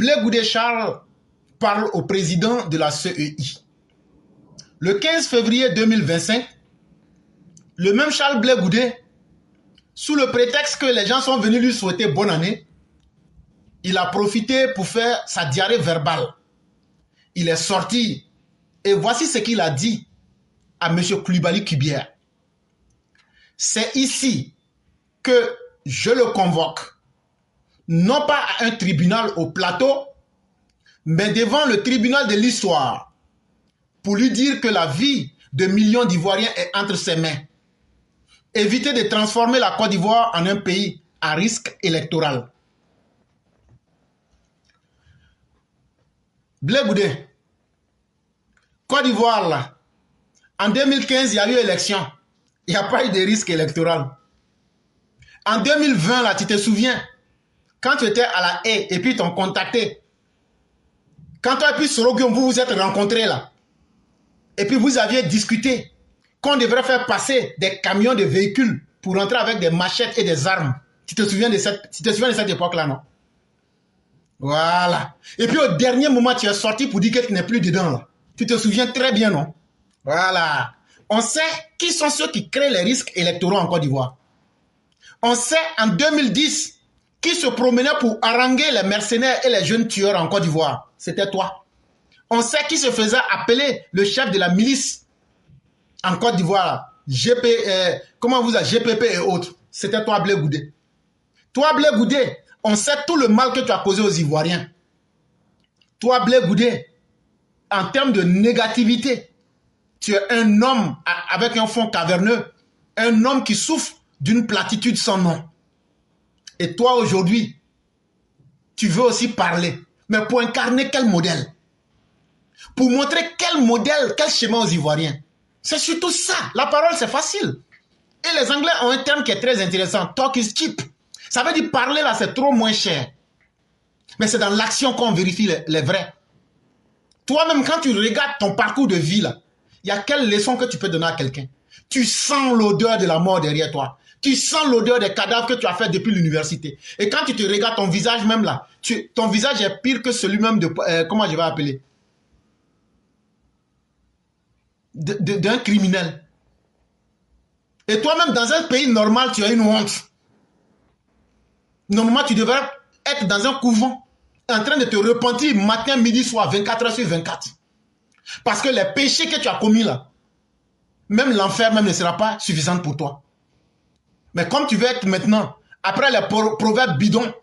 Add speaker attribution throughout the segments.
Speaker 1: Blé Goudé Charles parle au président de la CEI. Le 15 février 2025, le même Charles Blé Goudé, sous le prétexte que les gens sont venus lui souhaiter bonne année, il a profité pour faire sa diarrhée verbale. Il est sorti et voici ce qu'il a dit à M. Koulibaly Kibier. C'est ici que je le convoque, non pas à un tribunal au plateau, mais devant le tribunal de l'histoire, pour lui dire que la vie de millions d'Ivoiriens est entre ses mains. Éviter de transformer la Côte d'Ivoire en un pays à risque électoral. Blé Goudé, Côte d'Ivoire, là, en 2015, il y a eu élection. Il n'y a pas eu de risque électoral. En 2020, là, tu te souviens, quand tu étais à la haie et puis ils t'ont contacté, quand toi et puis Soroguion, vous vous êtes rencontrés là, et puis vous aviez discuté qu'on devrait faire passer des camions de véhicules pour rentrer avec des machettes et des armes. Tu te souviens de cette époque-là, non? Voilà. Et puis au dernier moment, tu es sorti pour dire que tu n'es plus dedans. Là. Tu te souviens très bien, non? Voilà. On sait qui sont ceux qui créent les risques électoraux en Côte d'Ivoire. On sait en 2010 qui se promenait pour haranguer les mercenaires et les jeunes tueurs en Côte d'Ivoire. C'était toi. On sait qui se faisait appeler le chef de la milice en Côte d'Ivoire. Comment vous appelez GPP et autres. C'était toi, Blé Goudé. Toi, Blé Goudé, on sait tout le mal que tu as causé aux Ivoiriens. Toi, Blé Goudé, en termes de négativité, tu es un homme avec un fond caverneux, un homme qui souffre d'une platitude sans nom. Et toi, aujourd'hui, tu veux aussi parler. Mais pour incarner quel modèle? Pour montrer quel modèle, quel schéma aux Ivoiriens? C'est surtout ça. La parole, c'est facile. Et les Anglais ont un terme qui est très intéressant. Talk is cheap. Ça veut dire parler là, c'est trop moins cher. Mais c'est dans l'action qu'on vérifie les vrais. Toi-même, quand tu regardes ton parcours de vie là, il y a quelle leçon que tu peux donner à quelqu'un? Tu sens l'odeur de la mort derrière toi. Tu sens l'odeur des cadavres que tu as fait depuis l'université. Et quand tu te regardes ton visage même là, ton visage est pire que celui même de... comment je vais appeler? D'un criminel. Et toi-même, dans un pays normal, tu as une honte. Normalement, tu devrais être dans un couvent, en train de te repentir matin, midi, soir, 24 heures sur 24. Parce que les péchés que tu as commis là, même l'enfer même ne sera pas suffisant pour toi. Mais comme tu veux être maintenant, après les proverbes bidons,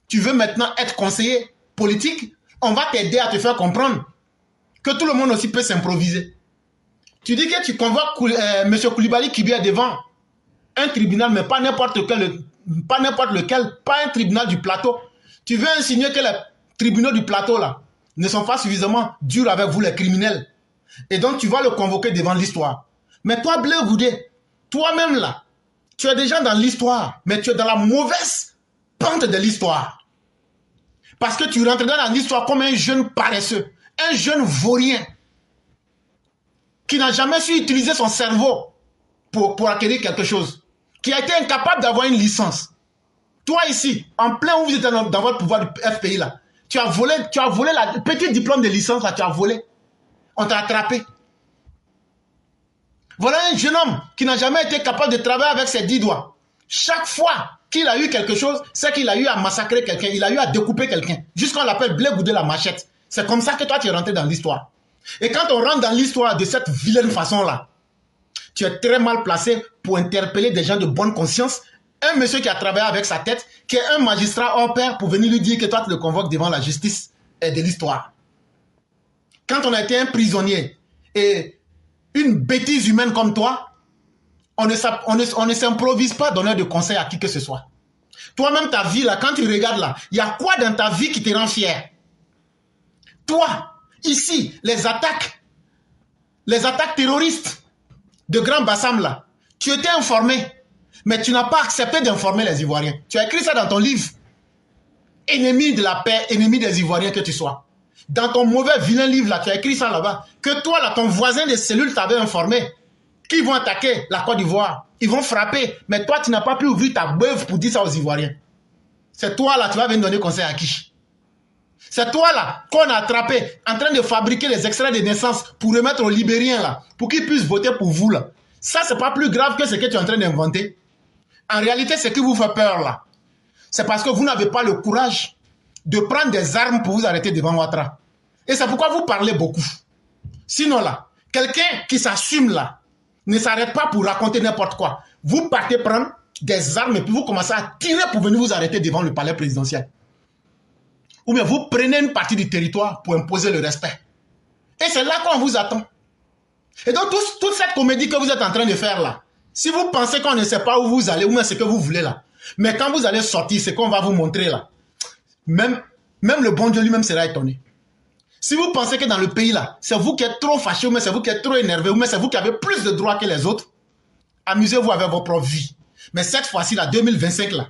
Speaker 1: tu veux maintenant être conseiller politique, on va t'aider à te faire comprendre que tout le monde aussi peut s'improviser. Tu dis que tu convoques M. Koulibaly Kibier devant un tribunal, mais pas n'importe lequel, pas un tribunal du plateau. Tu veux insinuer que les tribunaux du plateau là ne sont pas suffisamment durs avec vous les criminels. Et donc tu vas le convoquer devant l'histoire. Mais toi, Blé Goudé, toi-même là, tu es déjà dans l'histoire, mais tu es dans la mauvaise pente de l'histoire. Parce que tu rentres dans l'histoire comme un jeune paresseux, un jeune vaurien, qui n'a jamais su utiliser son cerveau pour acquérir quelque chose, qui a été incapable d'avoir une licence. Toi ici, en plein où vous êtes dans votre pouvoir du FPI là, tu as volé la petite diplôme de licence là, tu as volé. On t'a attrapé. Voilà un jeune homme qui n'a jamais été capable de travailler avec ses 10 doigts. Chaque fois qu'il a eu quelque chose, c'est qu'il a eu à massacrer quelqu'un, il a eu à découper quelqu'un. Jusqu'on l'appelle Blé Goudé la machette. C'est comme ça que toi tu es rentré dans l'histoire. Et quand on rentre dans l'histoire de cette vilaine façon-là, tu es très mal placé pour interpeller des gens de bonne conscience. Un monsieur qui a travaillé avec sa tête, qui est un magistrat hors pair pour venir lui dire que toi tu le convoques devant la justice et de l'histoire. Quand on a été un prisonnier et une bêtise humaine comme toi, on ne s'improvise pas donneur de conseils à qui que ce soit. Toi-même, ta vie, là, quand tu regardes là, il y a quoi dans ta vie qui te rend fier? Toi, ici, les attaques terroristes de Grand Bassam, là, tu étais informé, mais tu n'as pas accepté d'informer les Ivoiriens. Tu as écrit ça dans ton livre. Ennemi de la paix, ennemi des Ivoiriens que tu sois. Dans ton mauvais vilain livre, là, tu as écrit ça là-bas, que toi, là, ton voisin de cellule t'avait informé qu'ils vont attaquer la Côte d'Ivoire. Ils vont frapper, mais toi, tu n'as pas pu ouvrir ta beuve pour dire ça aux Ivoiriens. C'est toi, là, tu vas venir donner conseil à qui? C'est toi là qu'on a attrapé en train de fabriquer les extraits de naissance pour remettre aux Libériens là, pour qu'ils puissent voter pour vous là. Ça, c'est pas plus grave que ce que tu es en train d'inventer. En réalité, ce qui vous fait peur là, c'est parce que vous n'avez pas le courage de prendre des armes pour vous arrêter devant Ouattara. Et c'est pourquoi vous parlez beaucoup. Sinon là, quelqu'un qui s'assume là, ne s'arrête pas pour raconter n'importe quoi. Vous partez prendre des armes et puis vous commencez à tirer pour venir vous arrêter devant le palais présidentiel. Ou bien vous prenez une partie du territoire pour imposer le respect. Et c'est là qu'on vous attend. Et donc toute cette comédie que vous êtes en train de faire là, si vous pensez qu'on ne sait pas où vous allez ou même ce que vous voulez là, mais quand vous allez sortir, ce qu'on va vous montrer là, même le bon Dieu lui-même sera étonné. Si vous pensez que dans le pays là, c'est vous qui êtes trop fâché, ou même c'est vous qui êtes trop énervé, ou même c'est vous qui avez plus de droits que les autres, amusez-vous avec votre propre vie. Mais cette fois-ci là, 2025 là,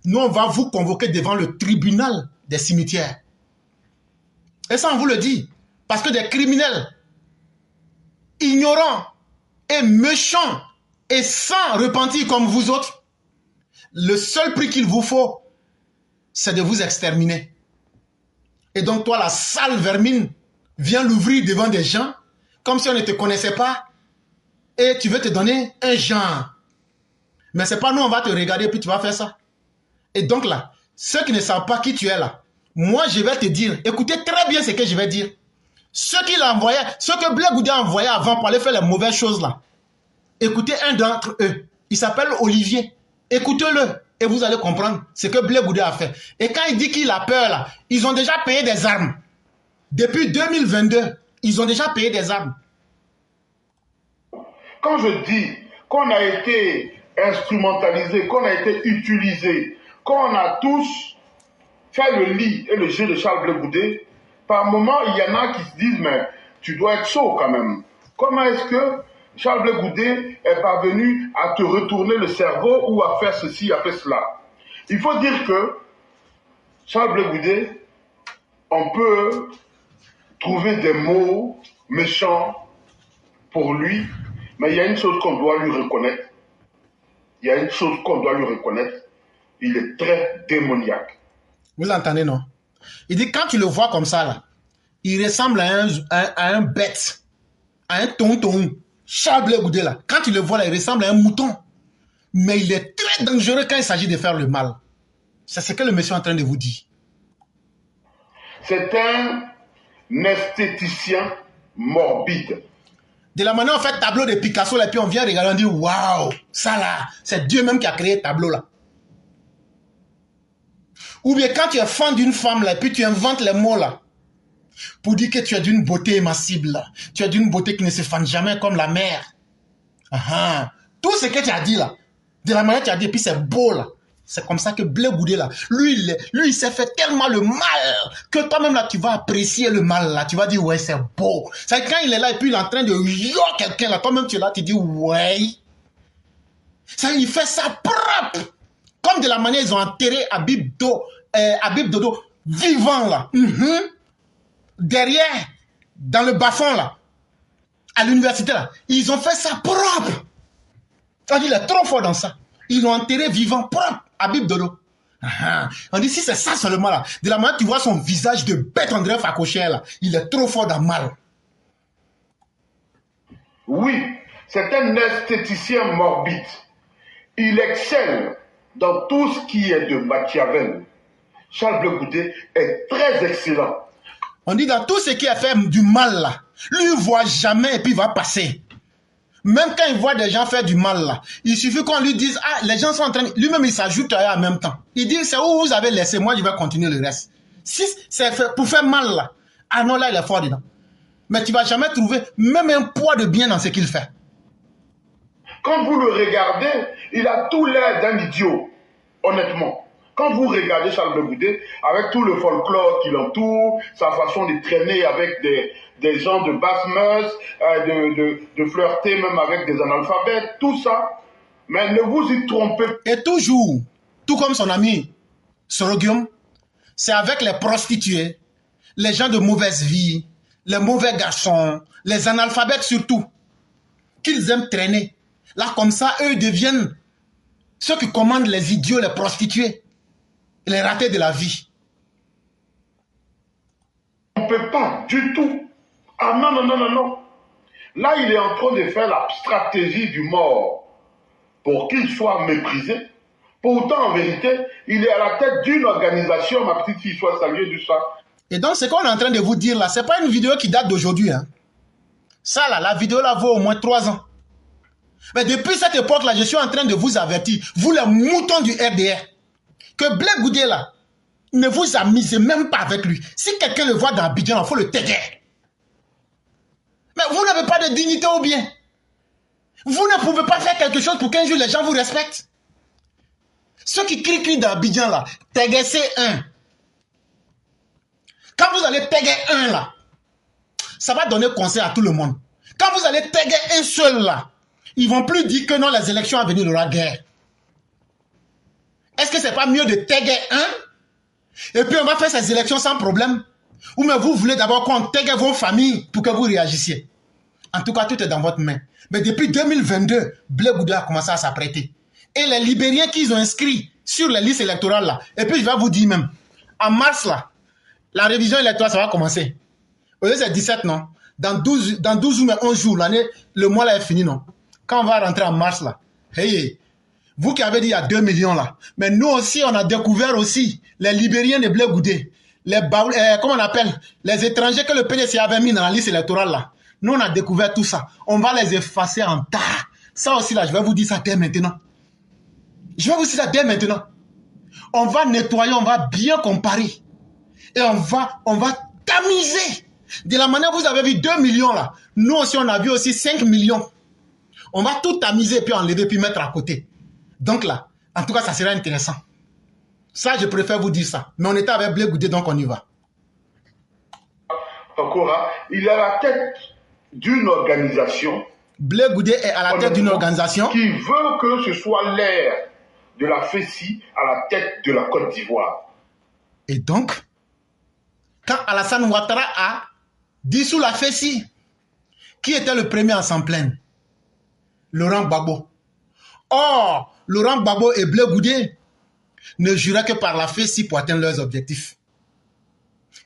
Speaker 1: nous on va vous convoquer devant le tribunal des cimetières. Et ça on vous le dit, parce que des criminels ignorants et méchants et sans repentir comme vous autres, le seul prix qu'il vous faut, c'est de vous exterminer. Et donc toi, la sale vermine, viens l'ouvrir devant des gens, comme si on ne te connaissait pas, et tu veux te donner un genre. Mais c'est pas nous, on va te regarder, puis tu vas faire ça. Et donc là, ceux qui ne savent pas qui tu es là, moi je vais te dire, écoutez très bien ce que je vais dire. Ceux qui l'envoyaient, ceux que Blé Goudé a envoyé avant pour aller faire les mauvaises choses là, écoutez un d'entre eux, il s'appelle Olivier. Écoutez-le et vous allez comprendre ce que Blé Goudé a fait. Et quand il dit qu'il a peur là, ils ont déjà payé des armes. Depuis 2022, ils ont déjà payé des armes.
Speaker 2: Quand je dis qu'on a été instrumentalisé, qu'on a été utilisé, qu'on a tous fait le lit et le jeu de Charles Blé Goudé, par moment, il y en a qui se disent, mais tu dois être chaud quand même. Comment est-ce que Charles Blé Goudé est parvenu à te retourner le cerveau ou à faire ceci, à faire cela? Il faut dire que Charles Blé Goudé, on peut trouver des mots méchants pour lui, mais il y a une chose qu'on doit lui reconnaître. Il y a une chose qu'on doit lui reconnaître. Il est très démoniaque.
Speaker 1: Vous l'entendez, non? Il dit, quand tu le vois comme ça, là, il ressemble à un bête, à un tonton. Charles Blé Goudé, là, quand tu le vois, là, il ressemble à un mouton. Mais il est très dangereux quand il s'agit de faire le mal. C'est ce que le monsieur est en train de vous dire.
Speaker 2: C'est un esthéticien morbide.
Speaker 1: De la manière, on fait tableau de Picasso, là, puis on vient regarder, on dit, waouh, ça là, c'est Dieu même qui a créé le tableau là. Ou bien quand tu es fan d'une femme là, puis tu inventes les mots là, pour dire que tu es d'une beauté immassible là, tu es d'une beauté qui ne se fane jamais comme la mer. Tout ce que tu as dit là, de la manière que tu as dit, puis c'est beau là. C'est comme ça que Blé Goudé là, lui il s'est fait tellement le mal que toi-même là, tu vas apprécier le mal là. Tu vas dire, ouais, c'est beau. C'est quand il est là et puis il est en train de yo quelqu'un là, toi-même tu es là, tu dis, ouais. Ça, il fait ça propre. Comme de la manière ils ont enterré Habib Dodo vivant là. Derrière, dans le bas-fond là, à l'université là, ils ont fait ça propre. On dit, il est trop fort dans ça. Ils l'ont enterré vivant propre. Habib Dodo. On dit si c'est ça seulement là, de la manière tu vois son visage de bête André Facochère là, il est trop fort dans mal.
Speaker 2: Oui, c'est un esthéticien morbide. Il excelle dans tout ce qui est de Machiavel. Charles Blé Goudé est très excellent.
Speaker 1: On dit dans tout ce qui est fait du mal là, lui il voit jamais et puis il va passer. Même quand il voit des gens faire du mal là, il suffit qu'on lui dise, ah, les gens sont en train de... Lui-même, il s'ajoute à eux en même temps. Il dit, c'est où vous avez laissé, moi je vais continuer le reste. Si c'est fait pour faire mal là, ah non, là il est fort dedans. Mais tu ne vas jamais trouver même un poids de bien dans ce qu'il fait.
Speaker 2: Quand vous le regardez, il a tout l'air d'un idiot, honnêtement. Quand vous regardez Charles Blé Goudé, avec tout le folklore qui l'entoure, sa façon de traîner avec des gens de basse mœurs, de flirter même avec des analphabètes, tout ça, mais ne vous y trompez pas.
Speaker 1: Et toujours, tout comme son ami Sorogium, c'est avec les prostituées, les gens de mauvaise vie, les mauvais garçons, les analphabètes surtout, qu'ils aiment traîner. Là, comme ça, eux deviennent ceux qui commandent les idiots, les prostituées, les ratés de la vie.
Speaker 2: ne peut pas du tout. Ah non, non, non, non, non. Là, il est en train de faire la stratégie du mort pour qu'il soit méprisé. Pourtant, en vérité, il est à la tête d'une organisation, ma petite fille, soit saluée du sang.
Speaker 1: Et donc, ce qu'on est en train de vous dire là, ce n'est pas une vidéo qui date d'aujourd'hui. Hein. Ça, là, la vidéo là vaut au moins 3 ans. Mais depuis cette époque-là, je suis en train de vous avertir, vous les moutons du RDR, que Blé Goudé là, ne vous amusez même pas avec lui. Si quelqu'un le voit dans Abidjan, il faut le taguer. Mais vous n'avez pas de dignité ou bien. Vous ne pouvez pas faire quelque chose pour qu'un jour les gens vous respectent. Ceux qui crient dans Abidjan là, taguer c'est un. Quand vous allez taguer un là, ça va donner conseil à tout le monde. Quand vous allez taguer un seul là, ils vont plus dire que non, les élections à venir, il y aura guerre. Est-ce que c'est pas mieux de taguer un et puis on va faire ces élections sans problème? Ou mais vous voulez d'abord qu'on tague vos familles pour que vous réagissiez? En tout cas, tout est dans votre main. Mais depuis 2022, Blé Goudé a commencé à s'apprêter. Et les Libériens qu'ils ont inscrits sur les listes électorales là, et puis je vais vous dire même, en mars là, la révision électorale, ça va commencer. Au lieu c'est 17, non? Dans 12 ou mais 11 jours, l'année, le mois là est fini, non? Quand on va rentrer en mars là, hey, vous qui avez dit il y a 2 millions là, mais nous aussi, on a découvert aussi les Libériens de Blé Goudé, comment on appelle, les étrangers que le PDC avait mis dans la liste électorale là. Nous, on a découvert tout ça. On va les effacer en tas. Ça aussi là, je vais vous dire ça dès maintenant. Je vais vous dire ça dès maintenant. On va nettoyer, on va bien comparer. Et on va tamiser. De la manière que vous avez vu 2 millions là, nous aussi on a vu aussi 5 millions. On va tout tamiser puis enlever puis mettre à côté. Donc là, en tout cas ça sera intéressant. Ça je préfère vous dire ça. Mais on était avec Blé Goudé donc on y va.
Speaker 2: Encore, il est à la tête d'une organisation.
Speaker 1: Blé Goudé est à la tête d'une organisation
Speaker 2: qui veut que ce soit l'ère de la FECI à la tête de la Côte d'Ivoire.
Speaker 1: Et donc, quand Alassane Ouattara a dissous la FECI, qui était le premier à s'en plaindre? Laurent Gbagbo. Or, Laurent Gbagbo et Blé Goudé ne juraient que par la FECI pour atteindre leurs objectifs.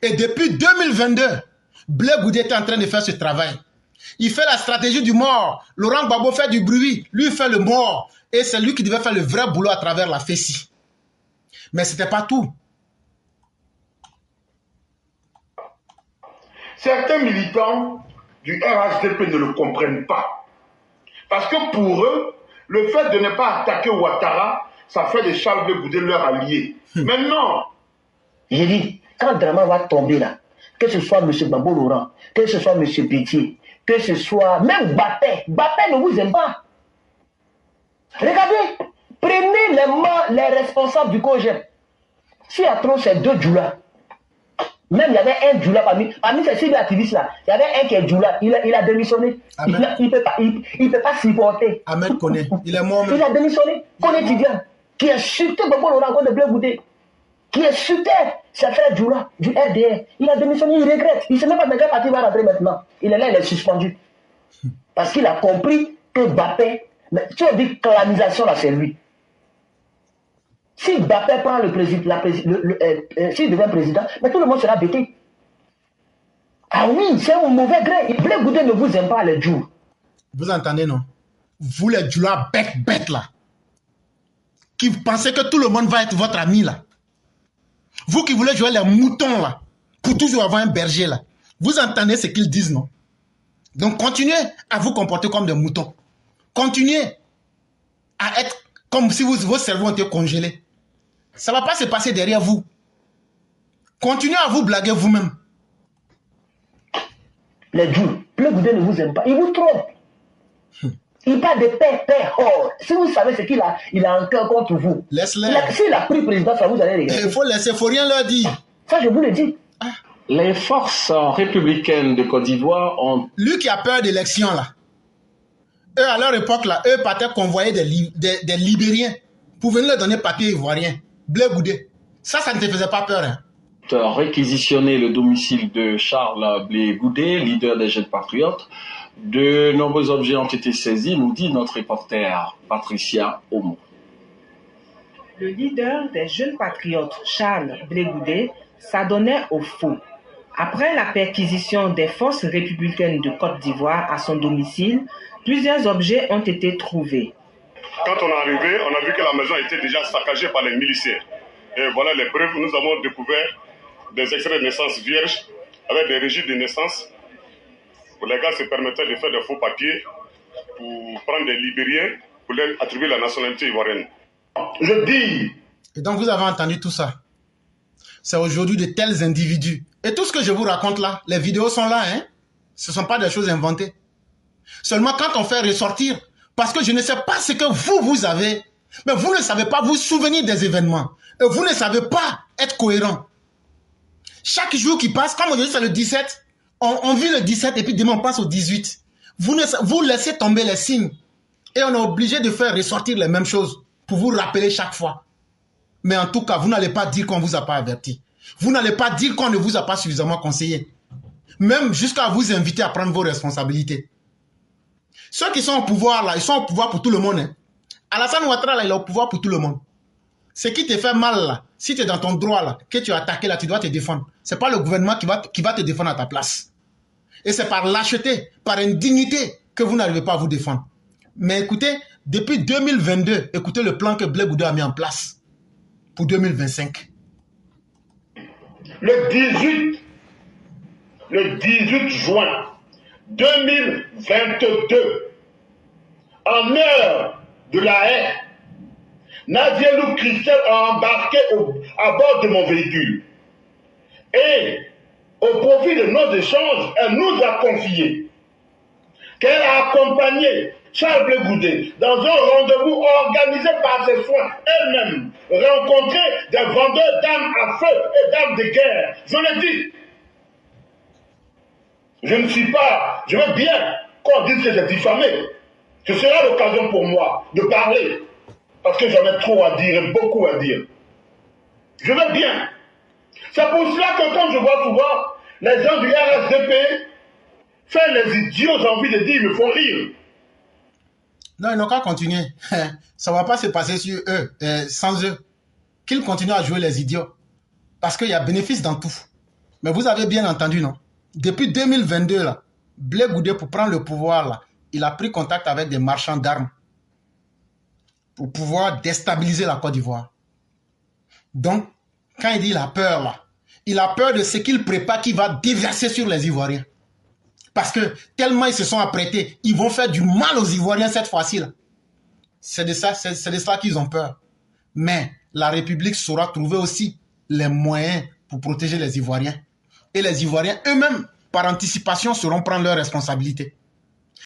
Speaker 1: Et depuis 2022, Blé Goudé est en train de faire ce travail. Il fait la stratégie du mort. Laurent Gbagbo fait du bruit. Lui fait le mort. Et c'est lui qui devait faire le vrai boulot à travers la FECI. Mais ce n'était pas tout.
Speaker 2: Certains militants du RHDP ne le comprennent pas. Parce que pour eux, le fait de ne pas attaquer Ouattara, ça fait de Charles Blé Goudé leur allié. Mais non.
Speaker 3: J'ai dit, quand Draman va tomber là, que ce soit M. Babo Laurent, que ce soit M. Pétier, que ce soit même Bappé ne vous aime pas. Regardez, prenez les responsables du COGEP. S'il y a trop ces 2 Djoula, même il y avait un Djoula parmi ces 6 activistes là, il y avait un qui est Djoula, il a démissionné. Il ne peut pas supporter.
Speaker 1: Ahmed Koné, il est mort même.
Speaker 3: Il a démissionné. Koné Tidiane, qui a chuté Babo Laurent de Blé Goudé, qui est chuté sa frère Djoula, du RDR. Il a démissionné, il regrette. Il ne sait même pas de quel parti il va rentrer maintenant. Il est là, il est suspendu. Parce qu'il a compris que Bappé, si on dit clanisation là, c'est lui. Si Bappé prend le président, s'il devient président, mais tout le monde sera bêté. Ah oui, c'est un mauvais gré. Blé Goudé ne vous aime pas les jours.
Speaker 1: Vous entendez, non? Vous les Djoula bêtes là, qui pensez que tout le monde va être votre ami là. Vous qui voulez jouer les moutons là, pour toujours avoir un berger là. Vous entendez ce qu'ils disent, non? Donc continuez à vous comporter comme des moutons. Continuez à être comme si vos cerveaux étaient congelés. Ça ne va pas se passer derrière vous. Continuez à vous blaguer vous-même.
Speaker 3: Les jours, Blé Goudé ne vous aime pas. Il vous trompe. Il parle de paix. Oh, si vous savez ce qu'il a, il a un cœur contre vous.
Speaker 1: Laisse-les.
Speaker 3: S'il a pris président, ça vous allez regarder.
Speaker 1: Il faut laisser, il ne faut rien leur dire.
Speaker 3: Ça, je vous le dis.
Speaker 4: Les forces républicaines de Côte d'Ivoire ont...
Speaker 1: Lui qui a peur d'élection là, eux à leur époque là, eux partaient convoyer des Libériens pour venir leur donner papier ivoirien. Blé Goudé. Ça ne te faisait pas peur, hein?
Speaker 4: réquisitionné le domicile de Charles Blé Goudé, leader des Jeunes Patriotes. De nombreux objets ont été saisis, nous dit notre reporter Patricia Omo.
Speaker 5: Le leader des Jeunes Patriotes, Charles Blé Goudé, s'adonnait au faux.
Speaker 3: Après la perquisition des forces républicaines de Côte d'Ivoire à son domicile, plusieurs objets ont été trouvés.
Speaker 5: Quand on est arrivé, on a vu que la maison était déjà saccagée par les miliciens. Et voilà les preuves, nous avons découvert des extraits de naissance vierges avec des registres de naissance où les gars se permettaient de faire des faux papiers pour prendre des Libériens pour leur attribuer la nationalité ivoirienne.
Speaker 2: Je dis.
Speaker 1: Et donc vous avez entendu tout ça. C'est aujourd'hui de tels individus. Et tout ce que je vous raconte là, les vidéos sont là, hein. Ce ne sont pas des choses inventées. Seulement quand on fait ressortir, parce que je ne sais pas ce que vous avez, mais vous ne savez pas vous souvenir des événements. Et vous ne savez pas être cohérent. Chaque jour qui passe, comme aujourd'hui c'est le 17, on vit le 17 et puis demain on passe au 18. Vous laissez tomber les signes. Et on est obligé de faire ressortir les mêmes choses pour vous rappeler chaque fois. Mais en tout cas, vous n'allez pas dire qu'on ne vous a pas averti. Vous n'allez pas dire qu'on ne vous a pas suffisamment conseillé. Même jusqu'à vous inviter à prendre vos responsabilités. Ceux qui sont au pouvoir là, ils sont au pouvoir pour tout le monde. Hein. Alassane Ouattara là, il est au pouvoir pour tout le monde. Ce qui te fait mal là, si tu es dans ton droit là, que tu as attaqué là, tu dois te défendre. Ce n'est pas le gouvernement qui va te défendre à ta place. Et c'est par lâcheté, par indignité que vous n'arrivez pas à vous défendre. Mais écoutez, depuis 2022, écoutez le plan que Blé Goudé a mis en place pour 2025.
Speaker 2: Le 18 juin 2022, en heure de la haie, Nadielou Christelle a embarqué à bord de mon véhicule. Et, au profit de nos échanges, elle nous a confié qu'elle a accompagné Charles Blé Goudé dans un rendez-vous organisé par ses soins elle-même, rencontrer des vendeurs d'armes à feu et d'armes de guerre. Je le dis. Je ne suis pas, je veux bien qu'on dise que j'ai diffamé. Ce sera l'occasion pour moi de parler, parce que j'en ai trop à dire et beaucoup à dire. Je veux bien. C'est pour cela que quand je vois souvent les gens du RSDP faire les idiots, j'ai envie de dire, ils me font rire.
Speaker 1: Non, ils n'ont qu'à continuer. Ça ne va pas se passer sur eux, sans eux. Qu'ils continuent à jouer les idiots. Parce qu'il y a bénéfice dans tout. Mais vous avez bien entendu, non? Depuis 2022, là, Blé Goudé, pour prendre le pouvoir, là, il a pris contact avec des marchands d'armes pour pouvoir déstabiliser la Côte d'Ivoire. Donc, quand il dit il a peur, là, il a peur de ce qu'il prépare qui va déverser sur les Ivoiriens. Parce que tellement ils se sont apprêtés, ils vont faire du mal aux Ivoiriens cette fois-ci. C'est de ça qu'ils ont peur. Mais la République saura trouver aussi les moyens pour protéger les Ivoiriens. Et les Ivoiriens eux-mêmes, par anticipation, sauront prendre leurs responsabilités.